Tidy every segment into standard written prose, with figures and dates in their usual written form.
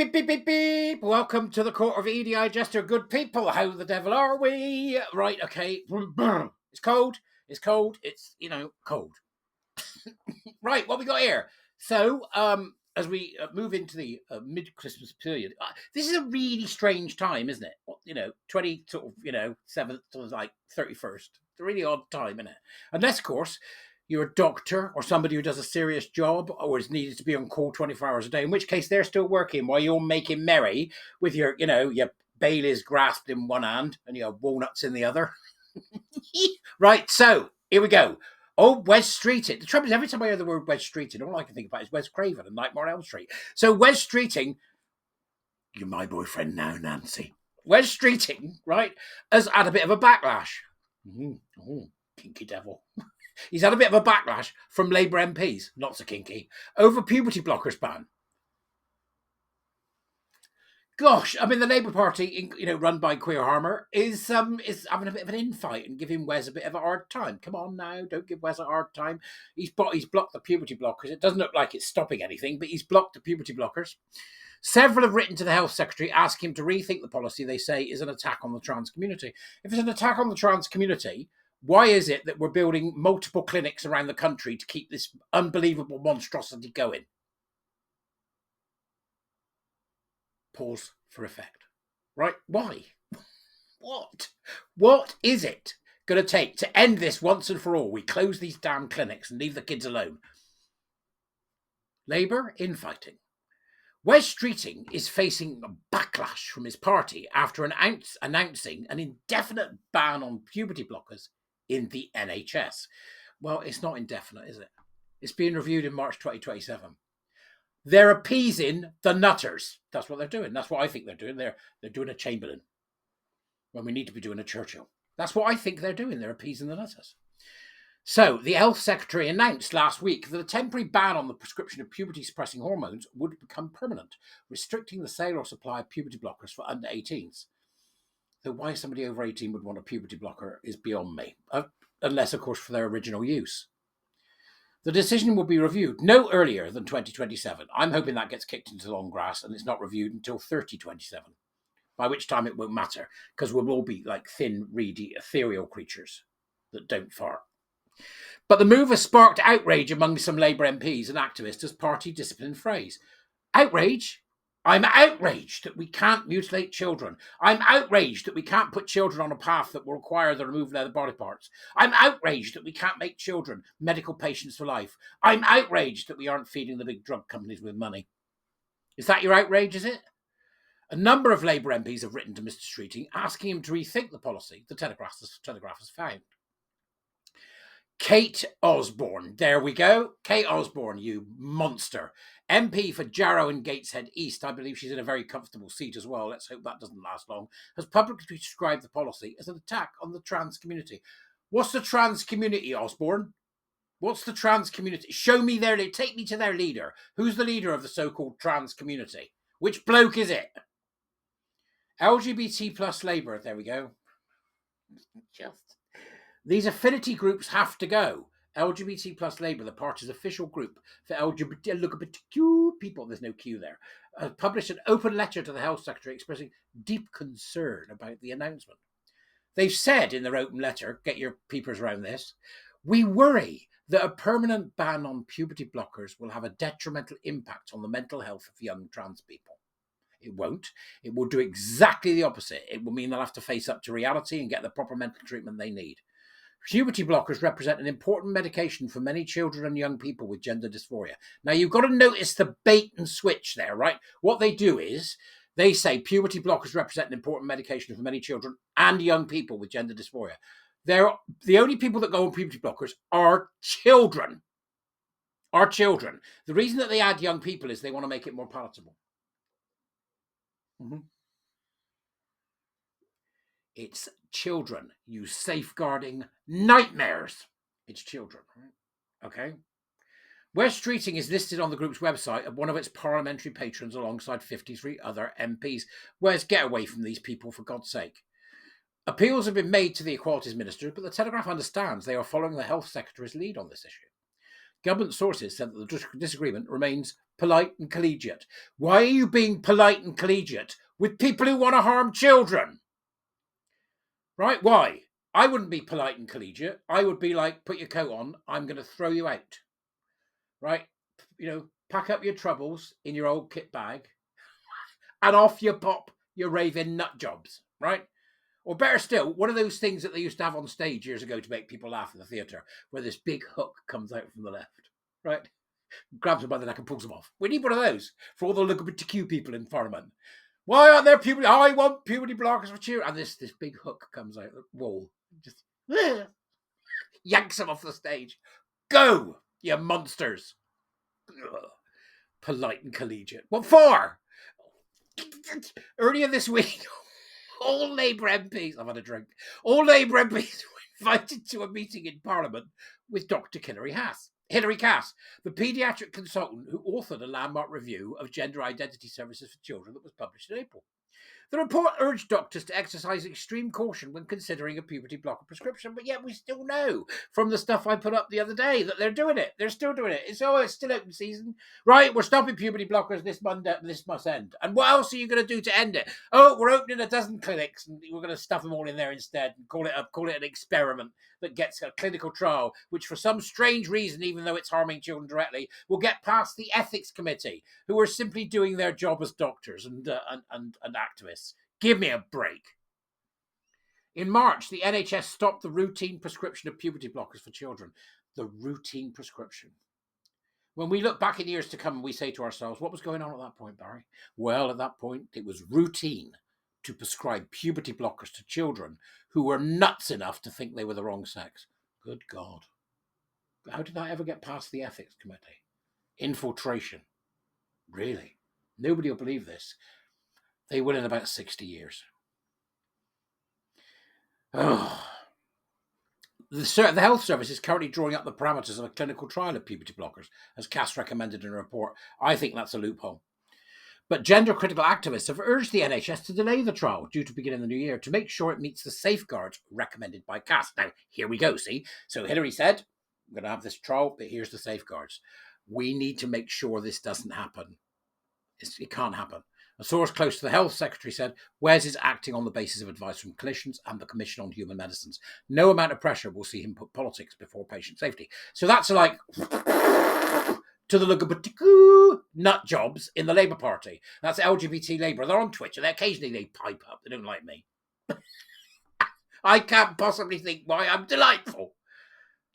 beep, beep, beep, beep. Welcome to the court of Edijester. Good people, how the devil are we? Right, okay. It's cold. It's cold. It's, cold. Right, what we got here? So, as we move into the mid-Christmas period, this is a really strange time, isn't it? 20 sort of, 7th to like 31st. It's a really odd time, isn't it? Unless, of course, you're a doctor or somebody who does a serious job or is needed to be on call 24 hours a day, in which case they're still working while you're making merry with your Baileys grasped in one hand and your walnuts in the other. Right, so here we go. Oh, Wes Streeting. The trouble is, every time I hear the word Wes Streeting, all I can think about is Wes Craven and Nightmare on Elm Street. So Wes Streeting, you're my boyfriend now, Nancy. Wes Streeting, right, has had a bit of a backlash. Oh, kinky devil. He's had a bit of a backlash from Labour MPs, not so kinky, over puberty blockers ban. Gosh, I mean, the Labour Party, run by Queer Harmer, is having a bit of an infight and giving Wes a bit of a hard time. Come on now, don't give Wes a hard time. He's blocked the puberty blockers. It doesn't look like it's stopping anything, but he's blocked the puberty blockers. Several have written to the Health Secretary asking him to rethink the policy they say is an attack on the trans community. If it's an attack on the trans community, why is it that we're building multiple clinics around the country to keep this unbelievable monstrosity going? Pause for effect. Right? Why? What is it going to take to end this once and for all? We close these damn clinics and leave the kids alone. Labour infighting. Wes Streeting is facing a backlash from his party after announcing an indefinite ban on puberty blockers in the NHS. Well, it's not indefinite, is it? It's being reviewed in March 2027. They're appeasing the nutters. That's what they're doing. That's what I think they're doing. They're doing a Chamberlain when we need to be doing a Churchill. That's what I think they're doing. They're appeasing the nutters. So, the Health Secretary announced last week that a temporary ban on the prescription of puberty-suppressing hormones would become permanent, restricting the sale or supply of puberty blockers for under 18s. So why somebody over 18 would want a puberty blocker is beyond me, unless, of course, for their original use. The decision will be reviewed no earlier than 2027. I'm hoping that gets kicked into long grass and it's not reviewed until 3027, by which time it won't matter, because we'll all be like thin, reedy, ethereal creatures that don't fart. But the move has sparked outrage among some Labour MPs and activists as party discipline phrase. Outrage? I'm outraged that we can't mutilate children. I'm outraged that we can't put children on a path that will require the removal of their body parts. I'm outraged that we can't make children medical patients for life. I'm outraged that we aren't feeding the big drug companies with money. Is that your outrage, is it? A number of Labour MPs have written to Mr. Streeting asking him to rethink the policy, the Telegraph has found. Kate Osborne, there we go. Kate Osborne, you monster. MP for Jarrow and Gateshead East, I believe she's in a very comfortable seat as well, let's hope that doesn't last long, has publicly described the policy as an attack on the trans community. What's the trans community, Osborne? What's the trans community? Show me take me to their leader. Who's the leader of the so-called trans community? Which bloke is it? LGBT plus Labour, there we go. These affinity groups have to go. LGBT plus Labour, the party's official group for LGBTQ people, there's no Q there, published an open letter to the Health Secretary expressing deep concern about the announcement. They've said in their open letter, get your peepers around this, we worry that a permanent ban on puberty blockers will have a detrimental impact on the mental health of young trans people. It won't. It will do exactly the opposite. It will mean they'll have to face up to reality and get the proper mental treatment they need. Puberty blockers represent an important medication for many children and young people with gender dysphoria. Now, you've got to notice the bait and switch there, right? What they do is they say puberty blockers represent an important medication for many children and young people with gender dysphoria. The only people that go on puberty blockers are children. The reason that they add young people is they want to make it more palatable. It's children, you safeguarding nightmares. It's children, right? Okay. Wes Streeting is listed on the group's website as one of its parliamentary patrons alongside 53 other MPs. Wes, get away from these people, for God's sake. Appeals have been made to the Equalities Minister, but the Telegraph understands they are following the Health Secretary's lead on this issue. Government sources said that the disagreement remains polite and collegiate. Why are you being polite and collegiate with people who want to harm children? Right? Why? I wouldn't be polite and collegiate. I would be like, put your coat on, I'm going to throw you out. Right? Pack up your troubles in your old kit bag and off you pop your raving nut jobs, right? Or better still, one of those things that they used to have on stage years ago to make people laugh in the theatre, where this big hook comes out from the left, right? Grabs them by the neck and pulls them off. We need one of those for all the LGBTQ people in Parliament. Why aren't there puberty? I want puberty blockers for children. And this big hook comes out the wall, just yanks them off the stage. Go, you monsters. Ugh. Polite and collegiate. What for? Earlier this week, all Labour MPs, I've had a drink, all Labour MPs were invited to a meeting in Parliament with Dr. Hilary Cass, the paediatric consultant who authored a landmark review of gender identity services for children that was published in April. The report urged doctors to exercise extreme caution when considering a puberty blocker prescription, but yet we still know from the stuff I put up the other day that they're doing it. They're still doing it. It's still open season. Right, we're stopping puberty blockers this Monday. This must end. And what else are you going to do to end it? Oh, we're opening a dozen clinics and we're going to stuff them all in there instead and call it an experiment that gets a clinical trial, which for some strange reason, even though it's harming children directly, will get past the ethics committee, who are simply doing their job as doctors and activists. Give me a break. In March, the NHS stopped the routine prescription of puberty blockers for children. The routine prescription. When we look back in years to come and we say to ourselves, what was going on at that point, Barry? Well, at that point, it was routine to prescribe puberty blockers to children who were nuts enough to think they were the wrong sex. Good God. How did that ever get past the ethics committee? Infiltration. Really? Nobody will believe this. They will in about 60 years. Oh. The Health Service is currently drawing up the parameters of a clinical trial of puberty blockers, as Cass recommended in a report. I think that's a loophole. But gender-critical activists have urged the NHS to delay the trial, due to begin in the new year, to make sure it meets the safeguards recommended by Cass. Now, here we go, see? So Hilary said, I'm going to have this trial, but here's the safeguards. We need to make sure this doesn't happen. It can't happen. A source close to the Health Secretary said, Wes is acting on the basis of advice from clinicians and the Commission on Human Medicines. No amount of pressure will see him put politics before patient safety. So that's like to the LGBTQ nut jobs in the Labour Party. That's LGBT Labour. They're on Twitch and occasionally they pipe up. They don't like me. I can't possibly think why I'm delightful.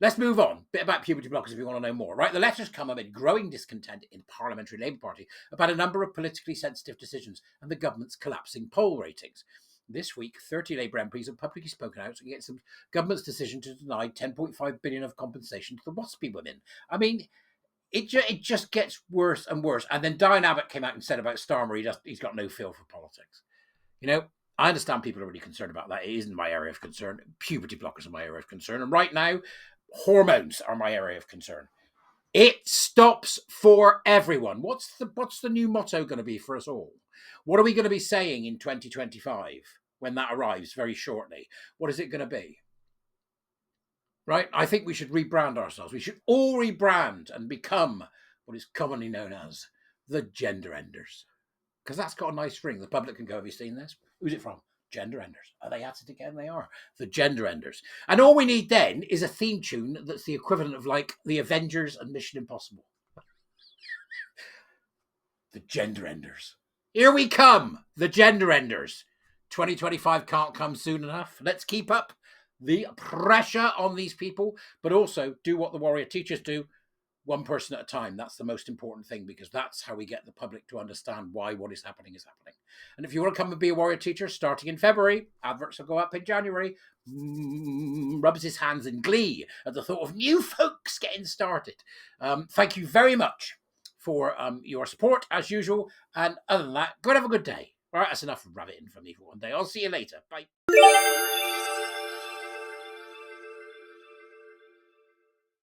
Let's move on. Bit about puberty blockers if you want to know more. Right, the letters come amid growing discontent in the Parliamentary Labour Party about a number of politically sensitive decisions and the government's collapsing poll ratings. This week, 30 Labour MPs have publicly spoken out against the government's decision to deny $10.5 billion of compensation to the WASPy women. I mean, it just gets worse and worse. And then Diane Abbott came out and said about Starmer, he's got no feel for politics. You know, I understand people are really concerned about that. It isn't my area of concern. Puberty blockers are my area of concern. And right now, hormones are my area of concern. It stops for everyone. What's the new motto going to be for us all? What are we going to be saying in 2025 when that arrives very shortly? What is it going to be? Right? I think we should rebrand ourselves. We should all rebrand and become what is commonly known as the gender enders. Because that's got a nice ring. The public can go, have you seen this? Who's it from? Gender enders. Are they at it again? They are. The gender enders. And all we need then is a theme tune that's the equivalent of like the Avengers and Mission Impossible. The gender enders. Here we come. The gender enders. 2025 can't come soon enough. Let's keep up the pressure on these people, but also do what the warrior teachers do. One person at a time. That's the most important thing, because that's how we get the public to understand why what is happening is happening. And if you want to come and be a warrior teacher starting in February, adverts will go up in January. Rubs his hands in glee at the thought of new folks getting started. Thank you very much for your support as usual. And other than that, go and have a good day. All right, that's enough rabbiting for me for one day. I'll see you later. Bye.